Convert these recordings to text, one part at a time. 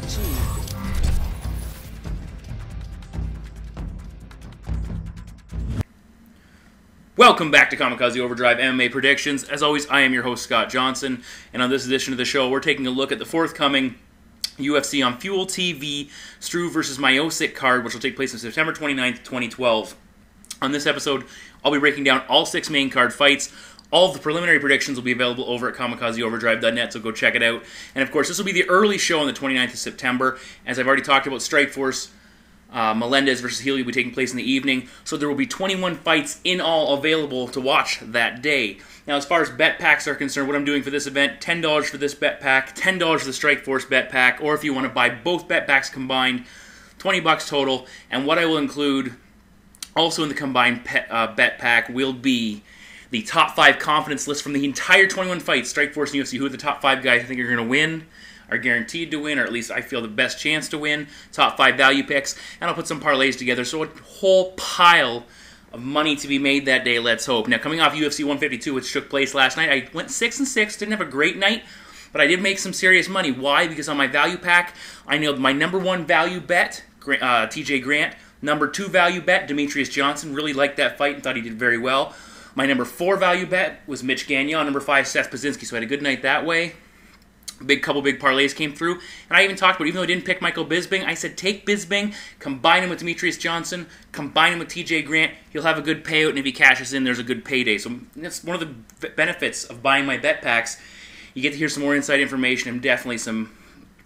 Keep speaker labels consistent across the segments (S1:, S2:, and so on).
S1: achieved.
S2: Welcome back to Kamikaze Overdrive MMA Predictions. As always, I am your host, Scott Johnson, and on this edition of the show, we're taking a look at the forthcoming UFC on Fuel TV Struve vs. Miocic card, which will take place on September 29th, 2012. On this episode, I'll be breaking down all 6 main card fights. All of the preliminary predictions will be available over at kamikazeoverdrive.net, so go check it out. And of course, this will be the early show on the 29th of September. As I've already talked about, Strikeforce Melendez versus Healy will be taking place in the evening, so there will be 21 fights in all available to watch that day. Now, as far as bet packs are concerned, what I'm doing for this event, $10 for this bet pack, $10 for the Strikeforce bet pack, or if you want to buy both bet packs combined, $20 total. And what I will include also in the combined bet pack will be the top 5 confidence list from the entire 21 fights, Strikeforce and UFC, who are the top 5 guys I think are going to win, are guaranteed to win, or at least I feel the best chance to win, top 5 value picks, and I'll put some parlays together, so a whole pile of money to be made that day, let's hope. Now, coming off UFC 152, which took place last night, I went 6-6, didn't have a great night, but I did make some serious money. Why? Because on my value pack, I nailed my number 1 value bet, TJ Grant, number 2 value bet, Demetrius Johnson, really liked that fight and thought he did very well. My number 4 value bet was Mitch Gagnon, number 5, Seth Pazinski, so I had a good night that way. Couple big parlays came through, and I even talked about, even though I didn't pick Michael Bisping, I said take Bisping, combine him with Demetrius Johnson, combine him with TJ Grant, he'll have a good payout, and if he cashes in, there's a good payday. So that's one of the benefits of buying my bet packs. You get to hear some more inside information and definitely some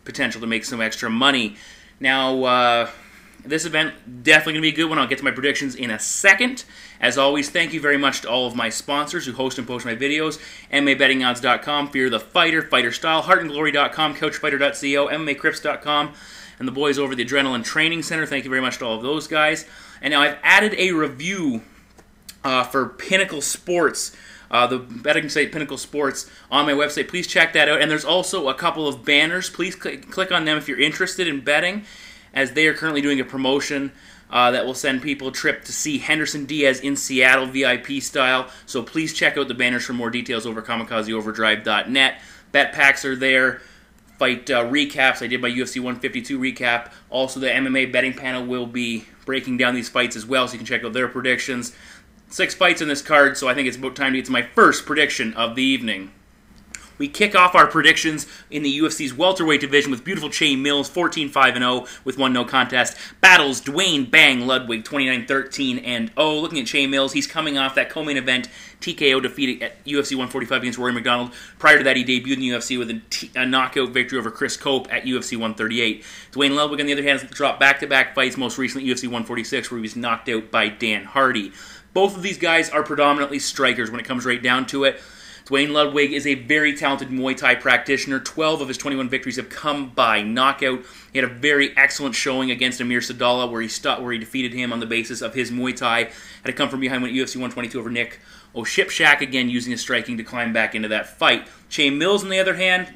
S2: potential to make some extra money. Now, this event, definitely going to be a good one. I'll get to my predictions in a second. As always, thank you very much to all of my sponsors who host and post my videos. MMABettingOdds.com, Fear the Fighter, Fighter Style, HeartandGlory.com, CouchFighter.co, MMACrips.com, and the boys over at the Adrenaline Training Center. Thank you very much to all of those guys. And now I've added a review for Pinnacle Sports, the betting site Pinnacle Sports, on my website. Please check that out. And there's also a couple of banners. Please click on them if you're interested in betting, as they are currently doing a promotion that will send people a trip to see Henderson Diaz in Seattle, VIP style. So please check out the banners for more details over kamikazeoverdrive.net. Bet packs are there. Fight recaps. I did my UFC 152 recap. Also, the MMA betting panel will be breaking down these fights as well, so you can check out their predictions. 6 fights in this card, so I think it's about time to get to my first prediction of the evening. We kick off our predictions in the UFC's welterweight division with beautiful Che Mills, 14-5-0 with 1 no contest. Battles Duane Bang Ludwig, 29-13-0. Looking at Che Mills, he's coming off that co-main event TKO defeat at UFC 145 against Rory McDonald. Prior to that, he debuted in the UFC with a knockout victory over Chris Cope at UFC 138. Duane Ludwig, on the other hand, has dropped back-to-back fights, most recently UFC 146, where he was knocked out by Dan Hardy. Both of these guys are predominantly strikers when it comes right down to it. Duane Ludwig is a very talented Muay Thai practitioner. 12 of his 21 victories have come by knockout. He had a very excellent showing against Amir Sadollah, where he defeated him on the basis of his Muay Thai. Had to come from behind, went UFC 122 over Nick Oshipshak, again using his striking to climb back into that fight. Che Mills, on the other hand,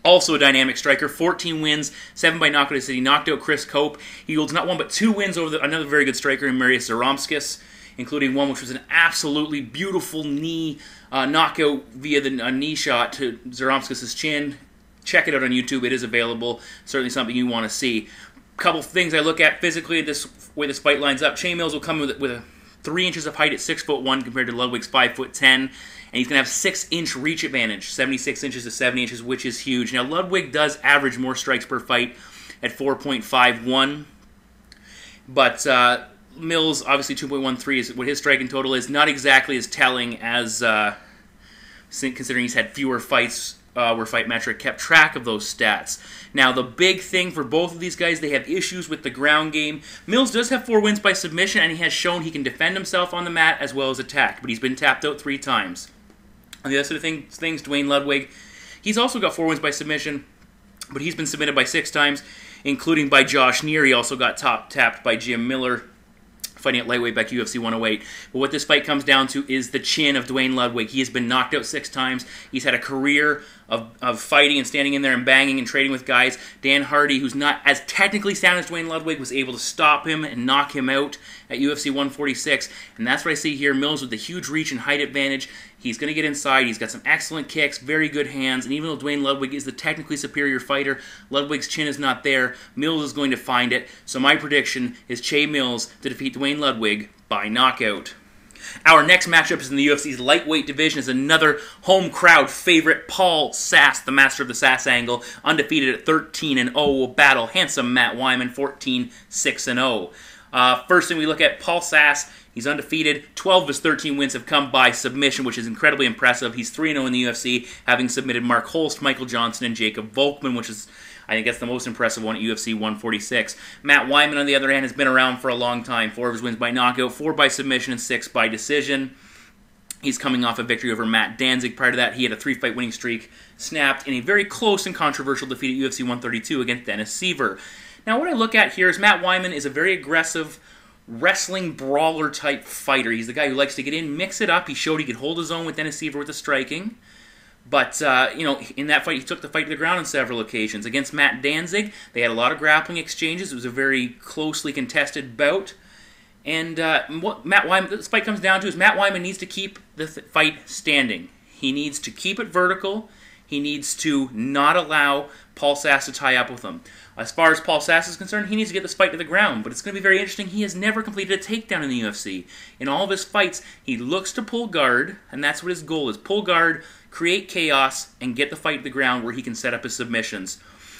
S2: also a dynamic striker, 14 wins, 7 by knockout. He knocked out Chris Cope. He holds not 1 but 2 wins over another very good striker, Marius Zaromskis, including one which was an absolutely beautiful knee knockout via the knee shot to Zaromskis' chin. Check it out on YouTube. It is available. Certainly something you want to see. A couple things I look at physically, this way this fight lines up. Che Mills will come with a 3 inches of height at 6'1" compared to Ludwig's 5'10", and he's going to have 6-inch reach advantage, 76 inches to 70 inches, which is huge. Now, Ludwig does average more strikes per fight at 4.51, but Mills, obviously 2.13 is what his striking total is. Not exactly as telling as, considering he's had fewer fights where Fight Metric kept track of those stats. Now, the big thing for both of these guys, they have issues with the ground game. Mills does have 4 wins by submission, and he has shown he can defend himself on the mat as well as attack, but he's been tapped out 3 times. On the other side of things, Duane Ludwig, he's also got 4 wins by submission, but he's been submitted by 6 times, including by Josh Neer. He also got tapped by Jim Miller, fighting at lightweight back UFC 108. But what this fight comes down to is the chin of Duane Ludwig. He has been knocked out 6 times. He's had a career of fighting and standing in there and banging and trading with guys. Dan Hardy, who's not as technically sound as Duane Ludwig, was able to stop him and knock him out at UFC 146. And that's what I see here. Mills with the huge reach and height advantage. He's going to get inside. He's got some excellent kicks, very good hands, and even though Duane Ludwig is the technically superior fighter, Ludwig's chin is not there. Mills is going to find it. So my prediction is Che Mills to defeat Duane Ludwig by knockout. Our next matchup is in the UFC's lightweight division. Is another home crowd favorite, Paul Sass, the master of the Sass angle, undefeated at 13-0, will battle handsome Matt Wiman, 14-6-0. First thing we look at, Paul Sass. He's undefeated. 12 of his 13 wins have come by submission, which is incredibly impressive. He's 3-0 in the UFC, having submitted Mark Holst, Michael Johnson, and Jacob Volkman, which is, I think that's the most impressive one at UFC 146. Matt Wiman, on the other hand, has been around for a long time. 4 of his wins by knockout, 4 by submission, and 6 by decision. He's coming off a victory over Matt Danzig. Prior to that, he had a 3-fight winning streak snapped in a very close and controversial defeat at UFC 132 against Dennis Seaver. Now, what I look at here is Matt Wiman is a very aggressive wrestling brawler type fighter. He's the guy who likes to get in, mix it up. He showed he could hold his own with Dennis Seaver with the striking. But, in that fight, he took the fight to the ground on several occasions. Against Matt Danzig, they had a lot of grappling exchanges. It was a very closely contested bout. And what this fight comes down to is Matt Wiman needs to keep the fight standing. He needs to keep it vertical. He needs to not allow Paul Sass to tie up with him. As far as Paul Sass is concerned, he needs to get this fight to the ground, but it's going to be very interesting. He has never completed a takedown in the UFC. In all of his fights, he looks to pull guard, and that's what his goal is. Pull guard, create chaos, and get the fight to the ground where he can set up his submissions.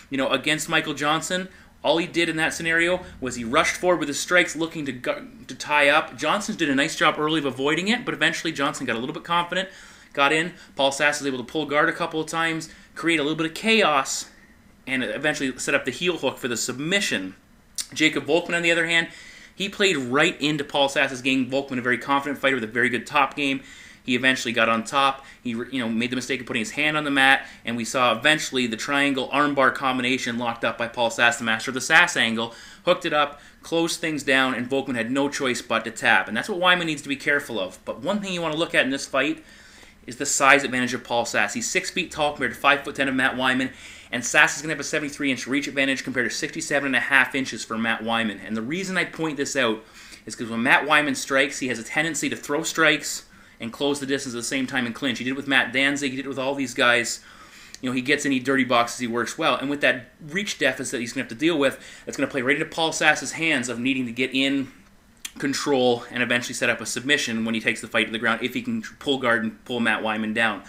S2: Against Michael Johnson, all he did in that scenario was he rushed forward with his strikes looking to tie up. Johnson did a nice job early of avoiding it, but eventually Johnson got a little bit confident, got in. Paul Sass was able to pull guard a couple of times, create a little bit of chaos, and eventually set up the heel hook for the submission. Jacob Volkman, on the other hand, he played right into Paul Sass's game. Volkman, a very confident fighter with a very good top game. He eventually got on top. He made the mistake of putting his hand on the mat, and we saw eventually the triangle armbar combination locked up by Paul Sass, the master of the Sass angle, hooked it up, closed things down, and Volkman had no choice but to tap. And that's what Wiman needs to be careful of. But one thing you want to look at in this fight is the size advantage of Paul Sass. He's 6 feet tall compared to 5'10" of Matt Wiman, and Sass is going to have a 73-inch reach advantage compared to 67.5 inches for Matt Wiman. And the reason I point this out is because when Matt Wiman strikes, he has a tendency to throw strikes and close the distance at the same time and clinch. He did it with Matt Danzig, he did it with all these guys. He gets in, he dirty boxes, he works well. And with that reach deficit he's going to have to deal with, it's going to play right into Paul Sass's hands of needing to get in, control, and eventually set up a submission when he takes the fight to the ground, if he can pull guard and pull Matt Wiman down.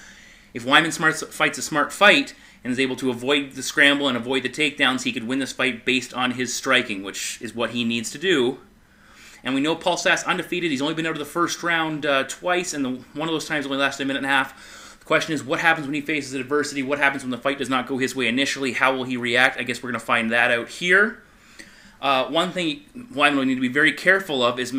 S2: If Wiman fights a smart fight and is able to avoid the scramble and avoid the takedowns, he could win this fight based on his striking, which is what he needs to do. And we know Paul Sass undefeated. He's only been out of the first round twice, and one of those times only lasted a minute and a half. The question is, what happens when he faces adversity? What happens when the fight does not go his way initially? How will he react? I guess we're going to find that out here. One thing Wiman will need to be very careful of is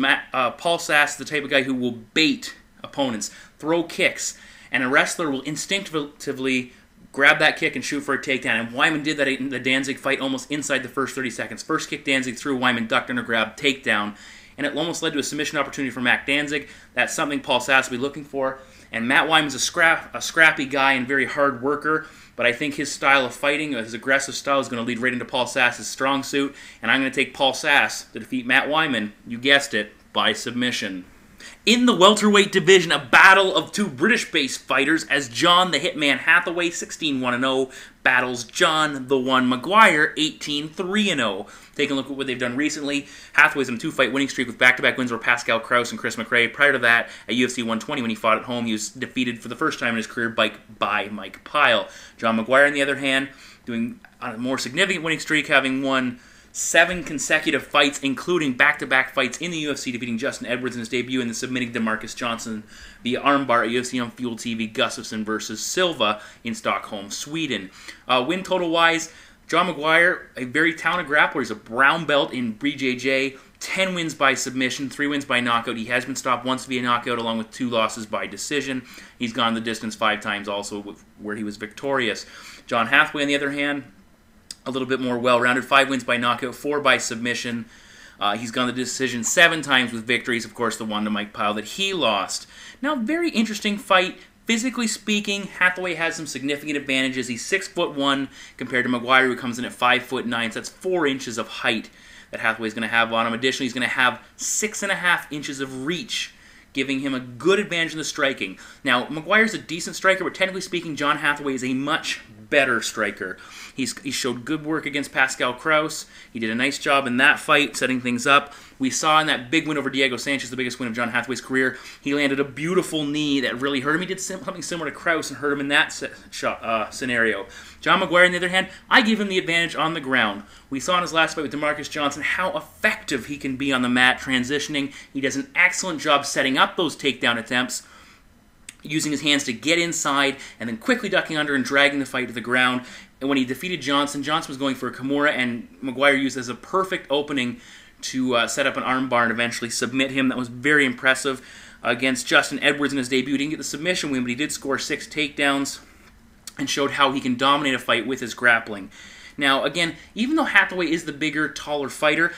S2: Paul Sass, the type of guy who will bait opponents, throw kicks, and a wrestler will instinctively grab that kick and shoot for a takedown. And Wiman did that in the Danzig fight almost inside the first 30 seconds. First kick Danzig threw, Wiman ducked under grab, takedown. And it almost led to a submission opportunity for Matt Danzig. That's something Paul Sass will be looking for. And Matt Wiman's a scrappy guy and very hard worker, but I think his style of fighting, his aggressive style, is going to lead right into Paul Sass's strong suit. And I'm going to take Paul Sass to defeat Matt Wiman, you guessed it, by submission. In the welterweight division, a battle of two British-based fighters as John the Hitman Hathaway, 16-1-0, battles John the One Maguire, 18-3-0. Taking a look at what they've done recently, Hathaway's on a 2-fight winning streak with back-to-back wins over Pascal Kraus and Chris McRae. Prior to that, at UFC 120, when he fought at home, he was defeated for the first time in his career by Mike Pyle. John Maguire, on the other hand, doing a more significant winning streak, having won 7 consecutive fights, including back-to-back fights in the UFC, defeating Justin Edwards in his debut and then submitting DaMarques Johnson via armbar at UFC on Fuel TV, Gustafsson versus Silva in Stockholm, Sweden. Win total-wise, John Maguire, a very talented grappler. He's a brown belt in BJJ, 10 wins by submission, 3 wins by knockout. He has been stopped once via knockout, along with 2 losses by decision. He's gone the distance 5 times also where he was victorious. John Hathaway, on the other hand, a little bit more well-rounded, 5 wins by knockout, 4 by submission. He's gone the decision 7 times with victories, of course, the one to Mike Pyle that he lost. Now, very interesting fight. Physically speaking, Hathaway has some significant advantages. He's 6'1" compared to Maguire, who comes in at 5'9", so that's 4 inches of height that Hathaway's going to have on him. Additionally, he's going to have 6.5 inches of reach giving him a good advantage in the striking. Now, Maguire's a decent striker, but technically speaking, John Hathaway is a much better striker. He showed good work against Pascal Kraus. He did a nice job in that fight, setting things up. We saw in that big win over Diego Sanchez, the biggest win of John Hathaway's career, he landed a beautiful knee that really hurt him. He did something similar to Kraus and hurt him in that scenario. John Maguire, on the other hand, I give him the advantage on the ground. We saw in his last fight with DaMarques Johnson how effective he can be on the mat, transitioning. He does an excellent job setting up those takedown attempts, using his hands to get inside and then quickly ducking under and dragging the fight to the ground. And when he defeated Johnson, Johnson was going for a Kimura, and Maguire used as a perfect opening to set up an armbar and eventually submit him. That was very impressive. Against Justin Edwards in his debut, he didn't get the submission win, but he did score 6 takedowns and showed how he can dominate a fight with his grappling. Now, again, even though Hathaway is the bigger, taller fighter,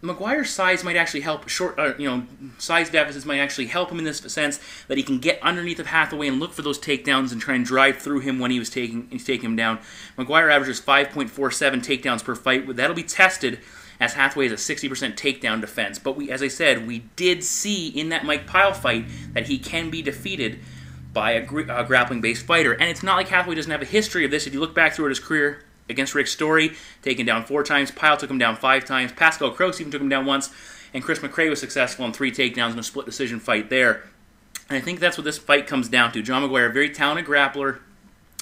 S2: Maguire's size might actually help. Size deficits might actually help him in this sense that he can get underneath of Hathaway and look for those takedowns and try and drive through him when he's taking him down. Maguire averages 5.47 takedowns per fight. That'll be tested as Hathaway has a 60% takedown defense. But as I said, we did see in that Mike Pyle fight that he can be defeated by a grappling-based fighter. And it's not like Hathaway doesn't have a history of this. If you look back through his career, against Rick Story, taken down 4 times. Pyle took him down 5 times. Pascal Kraus even took him down once. And Chris McRae was successful in 3 takedowns in a split decision fight there. And I think that's what this fight comes down to. John Maguire, a very talented grappler.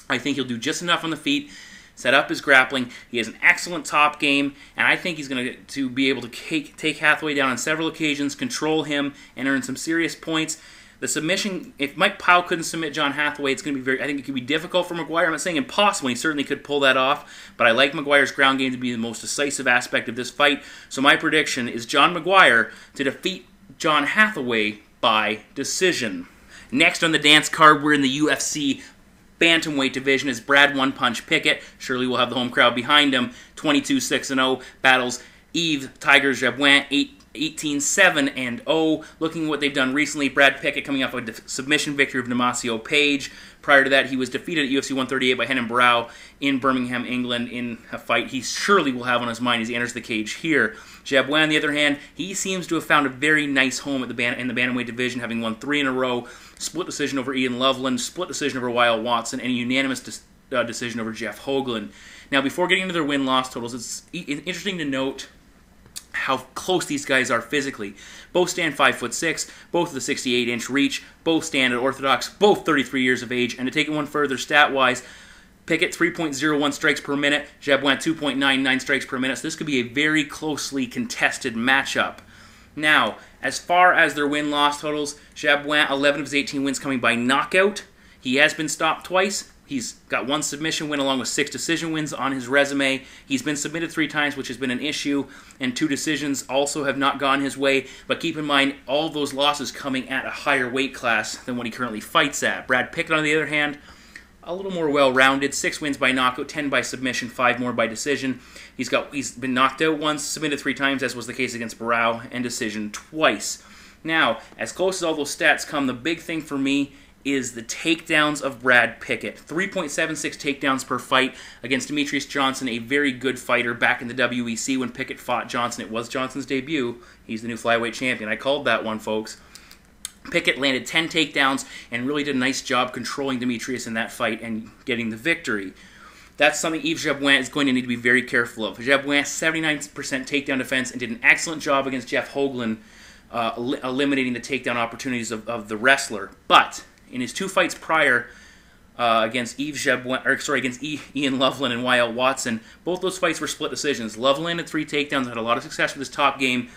S2: I think he'll do just enough on the feet, set up his grappling. He has an excellent top game, and I think he's going to be able to take Hathaway down on several occasions, control him, and earn some serious points. The submission, if Mike Pyle couldn't submit John Hathaway, it's going to be I think it could be difficult for Maguire. I'm not saying impossible. He certainly could pull that off, but I like Maguire's ground game to be the most decisive aspect of this fight. So my prediction is John Maguire to defeat John Hathaway by decision. Next on the dance card, we're in the UFC bantamweight division as Brad One Punch Pickett, surely will have the home crowd behind him, 22-6-0, battles Yves Tiger Jabouin, 18-7-0. Looking at what they've done recently, Brad Pickett coming off a submission victory of Damasio Page. Prior to that, he was defeated at UFC 138 by Henan Barrow in Birmingham, England, in a fight he surely will have on his mind as he enters the cage here. Jabouin, on the other hand, he seems to have found a very nice home in the bantamweight division, having won 3 in a row, split decision over Ian Loveland, split decision over Wyle Watson, and a unanimous decision over Jeff Hoagland. Now, before getting into their win-loss totals, it's interesting to note how close these guys are physically. Both stand 5'6", both with a 68-inch reach, both stand at orthodox, both 33 years of age, and to take it one further stat-wise, Pickett 3.01 strikes per minute, Jabouin 2.99 strikes per minute, so this could be a very closely contested matchup. Now, as far as their win-loss totals, Jabouin, 11 of his 18 wins coming by knockout. He has been stopped twice. He's got 1 submission win along with 6 decision wins on his resume. He's been submitted 3 times, which has been an issue, and 2 decisions also have not gone his way. But keep in mind, all of those losses coming at a higher weight class than what he currently fights at. Brad Pickett, on the other hand, a little more well-rounded. 6 wins by knockout, 10 by submission, 5 more by decision. He's been knocked out once, submitted 3 times, as was the case against Barrow, and decision twice. Now, as close as all those stats come, the big thing for me is the takedowns of Brad Pickett. 3.76 takedowns per fight against Demetrius Johnson, a very good fighter back in the WEC when Pickett fought Johnson. It was Johnson's debut. He's the new flyweight champion. I called that one, folks. Pickett landed 10 takedowns and really did a nice job controlling Demetrius in that fight and getting the victory. That's something Yves Jabouin is going to need to be very careful of. Jabouin, 79% takedown defense, and did an excellent job against Jeff Hoagland, eliminating the takedown opportunities of the wrestler. But in his 2 fights prior against Ian Loveland and Wyle Watson, both those fights were split decisions. Loveland landed 3 takedowns, had a lot of success with his top game.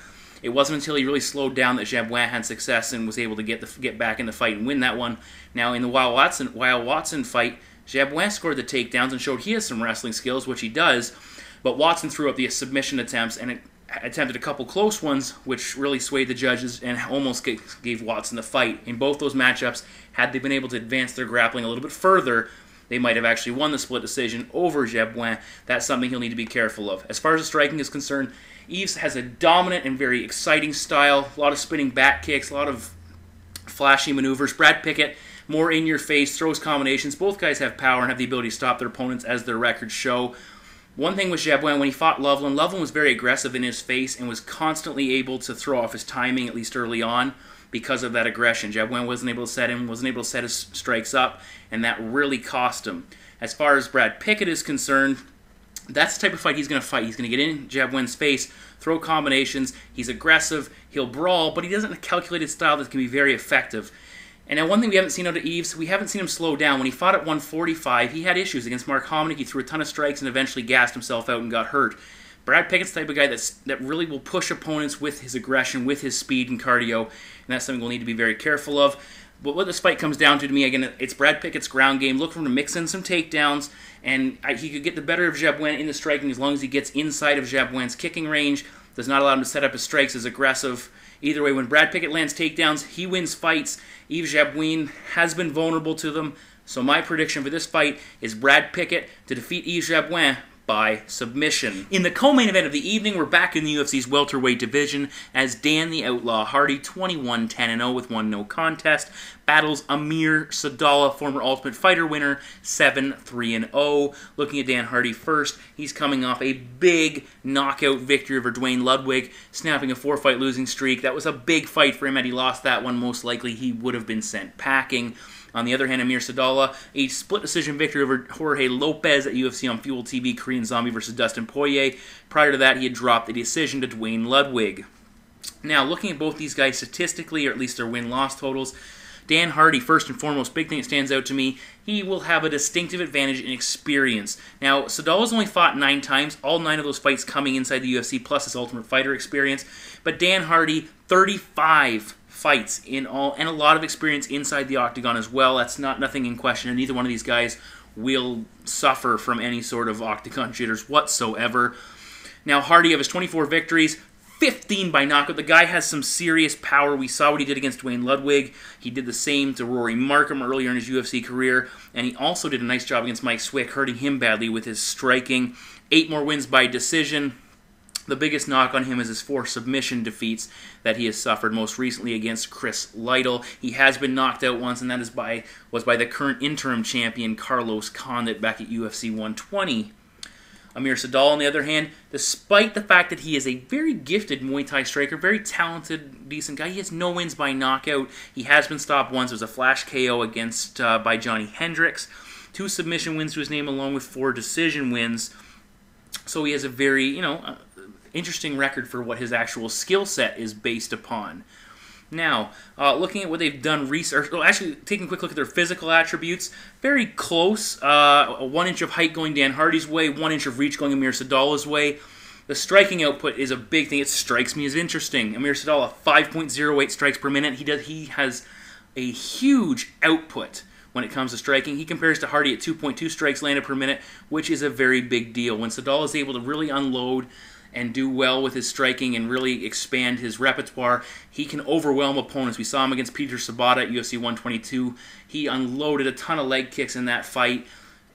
S2: It wasn't until he really slowed down that Jabouin had success and was able to get back in the fight and win that one. Now, in the Wyle Watson fight, Jabouin scored the takedowns and showed he has some wrestling skills, which he does, but Watson threw up the submission attempts and attempted a couple close ones, which really swayed the judges and almost gave Watson the fight. In both those matchups, had they been able to advance their grappling a little bit further, they might have actually won the split decision over Jabouin. That's something he'll need to be careful of. As far as the striking is concerned, Yves has a dominant and very exciting style, a lot of spinning back kicks, a lot of flashy maneuvers. Brad Pickett, more in-your-face, throws combinations. Both guys have power and have the ability to stop their opponents, as their records show. One thing with Jabouin, when he fought Loveland was very aggressive in his face and was constantly able to throw off his timing, at least early on. because of that aggression. Jabouin wasn't able to set him, wasn't able to set his strikes up, and that really cost him. As far as Brad Pickett is concerned, that's the type of fight he's going to fight. He's going to get in Jabouin's face, throw combinations. He's aggressive. He'll brawl, but he doesn't have a calculated style that can be very effective. And now one thing we haven't seen out of Yves, we haven't seen him slow down. When he fought at 145, he had issues against Mark Hominick. He threw a ton of strikes and eventually gassed himself out and got hurt. Brad Pickett's the type of guy that really will push opponents with his aggression, with his speed and cardio, and that's something we'll need to be very careful of. But what this fight comes down to me, again, it's Brad Pickett's ground game. Look for him to mix in some takedowns, and he could get the better of Jabouin in the striking as long as he gets inside of Jabouin's kicking range, does not allow him to set up his strikes as aggressive. Either way, when Brad Pickett lands takedowns, he wins fights. Yves Jabouin has been vulnerable to them. So my prediction for this fight is Brad Pickett to defeat Yves Jabouin by submission. In the co-main event of the evening, we're back in the UFC's welterweight division as Dan the Outlaw Hardy, 21-10-0 with 1 no contest, battles Amir Sadollah, former Ultimate Fighter winner, 7-3-0. Looking at Dan Hardy first, he's coming off a big knockout victory over Duane Ludwig, snapping a 4-fight losing streak. That was a big fight for him. Had he lost that one, most likely he would have been sent packing. On the other hand, Amir Sadollah, a split decision victory over Jorge Lopez at UFC on Fuel TV, Korean Zombie versus Dustin Poirier. Prior to that, he had dropped a decision to Duane Ludwig. Now, looking at both these guys statistically, or at least their win-loss totals, Dan Hardy, first and foremost, big thing that stands out to me, he will have a distinctive advantage in experience. Now, Sadollah's only fought 9 times, all 9 of those fights coming inside the UFC, plus his Ultimate Fighter experience. But Dan Hardy, 35 fights in all, and a lot of experience inside the octagon as well. That's nothing in question, and neither one of these guys will suffer from any sort of octagon jitters whatsoever. Now, Hardy, of his 24 victories, 15 by knockout. The guy has some serious power. We saw what he did against Duane Ludwig. He did the same to Rory Markham earlier in his UFC career, and he also did a nice job against Mike Swick, hurting him badly with his striking. 8 more wins by decision. The biggest knock on him is his 4 submission defeats that he has suffered, most recently against Chris Lytle. He has been knocked out once, and that was by the current interim champion Carlos Condit back at UFC 120. Amir Sadollah, on the other hand, despite the fact that he is a very gifted Muay Thai striker, very talented, decent guy, he has no wins by knockout. He has been stopped once. It was a flash KO against by Johnny Hendricks. 2 submission wins to his name, along with 4 decision wins. So he has a very, interesting record for what his actual skill set is based upon. Now, looking at what they've done research, actually taking a quick look at their physical attributes, very close. 1 inch of height going Dan Hardy's way, 1 inch of reach going Amir Sadollah's way. The striking output is a big thing. It strikes me as interesting. Amir Sadollah, 5.08 strikes per minute. He has a huge output when it comes to striking. He compares to Hardy at 2.2 strikes landed per minute, which is a very big deal. When Sadollah is able to really unload and do well with his striking and really expand his repertoire, he can overwhelm opponents. We saw him against Peter Sabata at UFC 122. He unloaded a ton of leg kicks in that fight,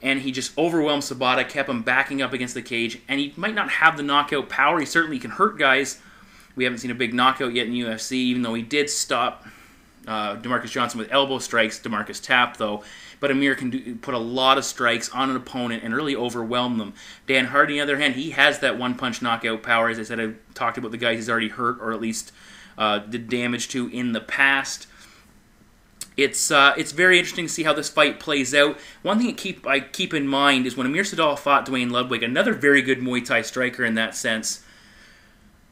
S2: and he just overwhelmed Sabata, kept him backing up against the cage, and he might not have the knockout power. He certainly can hurt guys. We haven't seen a big knockout yet in UFC, even though he did stop DaMarques Johnson with elbow strikes. DaMarques tapped, though. But Amir can put a lot of strikes on an opponent and really overwhelm them. Dan Hardy, on the other hand, he has that one-punch knockout power. As I said, I talked about the guys he's already hurt or at least did damage to in the past. It's very interesting to see how this fight plays out. One thing I keep in mind is when Amir Sadollah fought Duane Ludwig, another very good Muay Thai striker in that sense,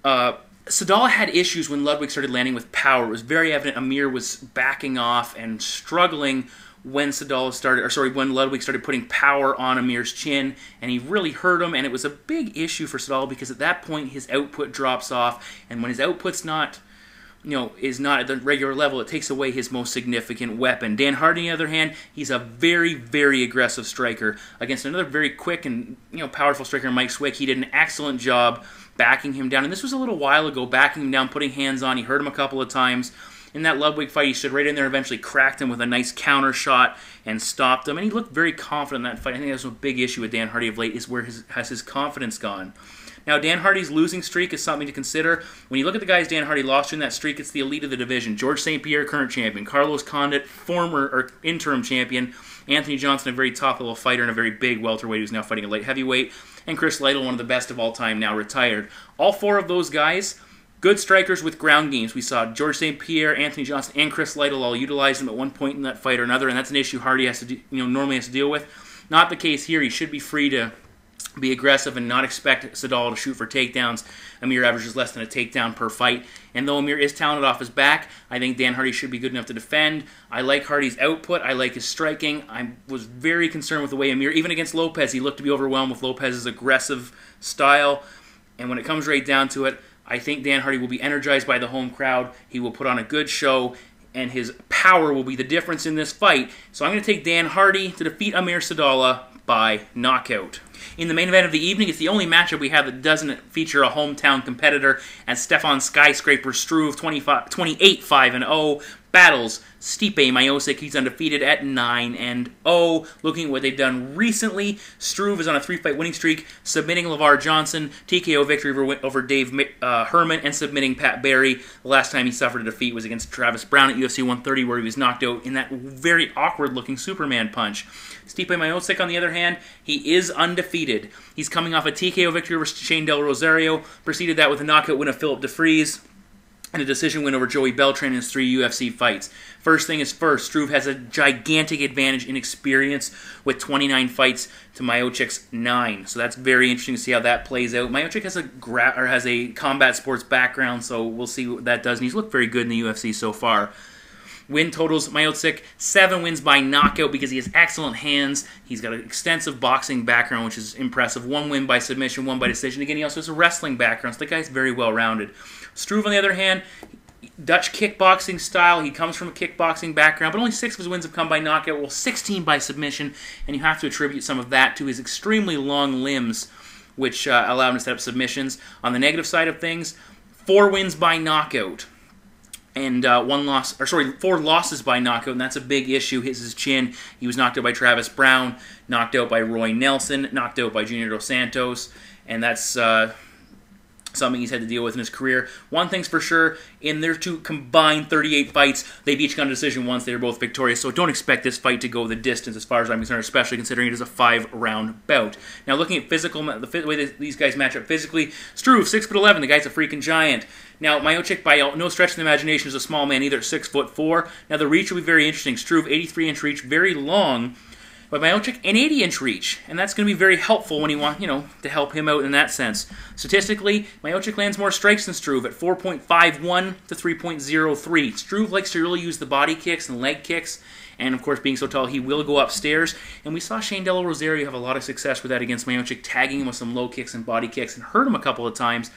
S2: Sadollah had issues when Ludwig started landing with power. It was very evident Amir was backing off and struggling when when Ludwig started putting power on Amir's chin, and he really hurt him, and it was a big issue for Sadollah because at that point his output drops off, and when his output's not at the regular level, it takes away his most significant weapon. Dan Hardy, on the other hand, he's a very, very aggressive striker. Against another very quick and powerful striker, Mike Swick, he did an excellent job backing him down, and this was a little while ago, backing him down, putting hands on. He hurt him a couple of times. In that Ludwig fight, he stood right in there, eventually cracked him with a nice counter shot and stopped him, and he looked very confident in that fight. I think that's a big issue with Dan Hardy of late, is where has his confidence gone. Now, Dan Hardy's losing streak is something to consider. When you look at the guys Dan Hardy lost in that streak, it's the elite of the division. George St. Pierre, current champion. Carlos Condit, former or interim champion. Anthony Johnson, a very top-level fighter and a very big welterweight who's now fighting a light heavyweight. And Chris Lytle, one of the best of all time, now retired. All 4 of those guys Good strikers with ground games. We saw George St. Pierre, Anthony Johnson, and Chris Lytle all utilize him at one point in that fight or another, and that's an issue Hardy has to normally has to deal with. Not the case here. He should be free to be aggressive and not expect Sadollah to shoot for takedowns. Amir averages less than a takedown per fight. And though Amir is talented off his back, I think Dan Hardy should be good enough to defend. I like Hardy's output. I like his striking. I was very concerned with the way Amir, even against Lopez, he looked to be overwhelmed with Lopez's aggressive style. And when it comes right down to it, I think Dan Hardy will be energized by the home crowd. He will put on a good show, and his power will be the difference in this fight. So I'm going to take Dan Hardy to defeat Amir Sadollah by knockout. In the main event of the evening, it's the only matchup we have that doesn't feature a hometown competitor, as Stefan Skyscraper Struve, 28-5-0, battles Stipe Miocic. He's undefeated at 9-0. Looking at what they've done recently, Struve is on a 3-fight winning streak, submitting LeVar Johnson, TKO victory over Dave Herman, and submitting Pat Barry. The last time he suffered a defeat was against Travis Brown at UFC 130, where he was knocked out in that very awkward-looking Superman punch. Stipe Miocic, on the other hand, he is undefeated. He's coming off a TKO victory over Shane Del Rosario, preceded that with a knockout win of Philip DeFries, and a decision win over Joey Beltran in his 3 UFC fights. First thing is first, Struve has a gigantic advantage in experience with 29 fights to Miocic's 9. So that's very interesting to see how that plays out. Miocic has a combat sports background, so we'll see what that does. And he's looked very good in the UFC so far. Win totals, Miocic, 7 wins by knockout because he has excellent hands. He's got an extensive boxing background, which is impressive. 1 win by submission, 1 by decision. Again, he also has a wrestling background, so the guy's very well-rounded. Struve, on the other hand, Dutch kickboxing style. He comes from a kickboxing background, but only 6 of his wins have come by knockout, well, 16 by submission, and you have to attribute some of that to his extremely long limbs, which allow him to set up submissions. On the negative side of things, 4 wins by knockout. And 4 losses by knockout, and that's a big issue. His chin. He was knocked out by Travis Brown, knocked out by Roy Nelson, knocked out by Junior Dos Santos, and that's something he's had to deal with in his career. One thing's for sure, in their 2 combined 38 fights, they've each gone to decision once. They were both victorious, so don't expect this fight to go the distance as far as I'm concerned, especially considering it is a 5-round bout. Now, looking at the way these guys match up physically, Struve, 6'11", the guy's a freaking giant. Now, Miocic, by no stretch of the imagination, is a small man either, 6'4". Now, the reach will be very interesting. Struve, 83-inch reach, very long, but Miocic, an 80-inch reach, and that's going to be very helpful when you want, to help him out in that sense. Statistically, Miocic lands more strikes than Struve at 4.51 to 3.03. Struve likes to really use the body kicks and leg kicks, and of course, being so tall, he will go upstairs. And we saw Shane Del Rosario have a lot of success with that against Miocic, tagging him with some low kicks and body kicks, and hurt him a couple of times.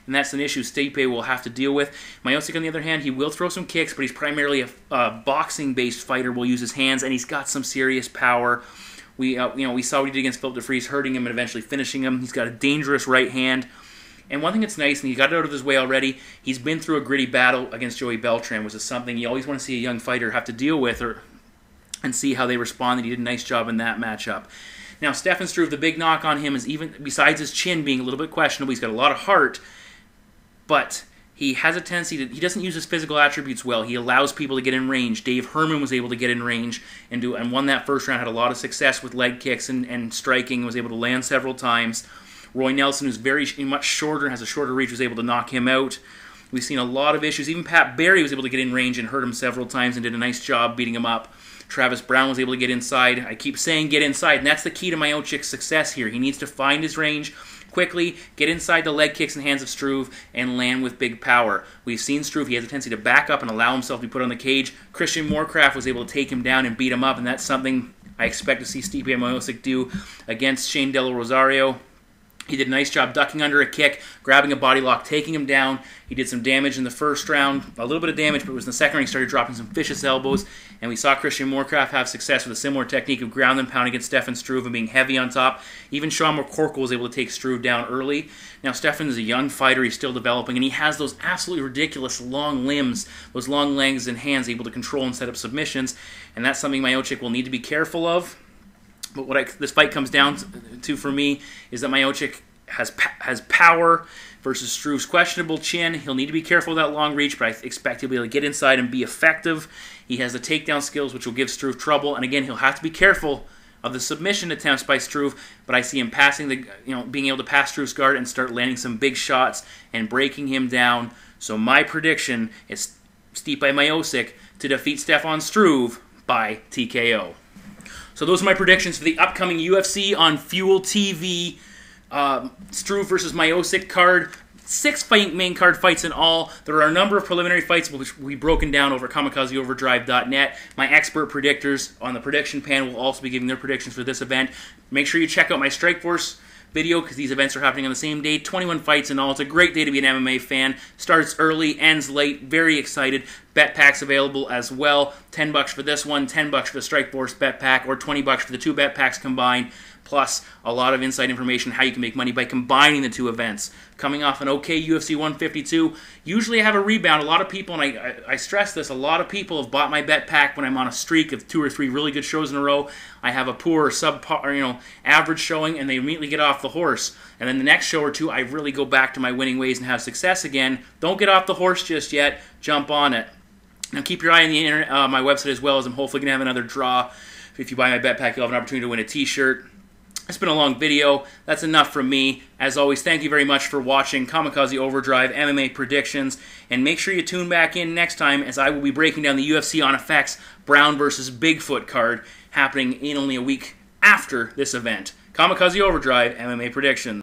S2: And that's an issue Stipe will have to deal with. Miocic, on the other hand, he will throw some kicks, but he's primarily a boxing-based fighter. Will use his hands, and he's got some serious power. We saw what he did against Philip DeFries, hurting him and eventually finishing him. He's got a dangerous right hand. And one thing that's nice, and he got it out of his way already, he's been through a gritty battle against Joey Beltran, which is something you always want to see a young fighter have to deal with and see how they respond. And he did a nice job in that matchup. Now, Stefan Struve, the big knock on him is, even besides his chin being a little bit questionable, he's got a lot of heart. But he has a tendency he doesn't use his physical attributes well. He allows people to get in range. Dave Herman was able to get in range and won that first round, had a lot of success with leg kicks and striking, was able to land several times. Roy Nelson, who's much shorter, has a shorter reach, was able to knock him out. We've seen a lot of issues. Even Pat Barry was able to get in range and hurt him several times and did a nice job beating him up. Travis Brown was able to get inside. I keep saying get inside, and that's the key to Miocic's success here. He needs to find his range quickly, get inside the leg kicks and hands of Struve, and land with big power. We've seen Struve, he has a tendency to back up and allow himself to be put on the cage. Christian Moorcraft was able to take him down and beat him up, and that's something I expect to see Stipe Miocic do against Shane Del Rosario. He did a nice job ducking under a kick, grabbing a body lock, taking him down. He did some damage in the first round, a little bit of damage, but it was in the second round he started dropping some vicious elbows, and we saw Christian Moorcraft have success with a similar technique of ground and pound against Stefan Struve and being heavy on top. Even Sean McCorkle was able to take Struve down early. Now, Stefan is a young fighter, he's still developing, and he has those absolutely ridiculous long limbs, those long legs and hands able to control and set up submissions, and that's something Miocic will need to be careful of. But what this fight comes down to for me is that Miocic has power versus Struve's questionable chin. He'll need to be careful with that long reach, but I expect he'll be able to get inside and be effective. He has the takedown skills, which will give Struve trouble. And again, he'll have to be careful of the submission attempts by Struve, but I see him passing being able to pass Struve's guard and start landing some big shots and breaking him down. So my prediction is Stipe Miocic to defeat Stefan Struve by TKO. So those are my predictions for the upcoming UFC on Fuel TV Struve versus Miocic card. 6 main card fights in all. There are a number of preliminary fights which will be broken down over KamikazeOverdrive.net. My expert predictors on the prediction panel will also be giving their predictions for this event. Make sure you check out my Strikeforce video because these events are happening on the same day. 21 fights in all. It's a great day to be an MMA fan. Starts early, ends late. Very excited. Bet packs available as well. $10 for this one, $10 for the Strikeforce bet pack, or $20 for the 2 bet packs combined. Plus, a lot of inside information how you can make money by combining the 2 events. Coming off an okay UFC 152, usually I have a rebound. A lot of people, and I stress this, a lot of people have bought my bet pack when I'm on a streak of 2 or 3 really good shows in a row. I have a poor, subpar, average showing, and they immediately get off the horse. And then the next show or 2, I really go back to my winning ways and have success again. Don't get off the horse just yet. Jump on it. Now keep your eye on the internet, my website as well, as I'm hopefully going to have another draw. If you buy my bet pack, you'll have an opportunity to win a t-shirt. It's been a long video. That's enough from me. As always, thank you very much for watching Kamikaze Overdrive MMA Predictions. And make sure you tune back in next time as I will be breaking down the UFC on Effects Brown versus Bigfoot card happening in only a week after this event. Kamikaze Overdrive MMA Predictions.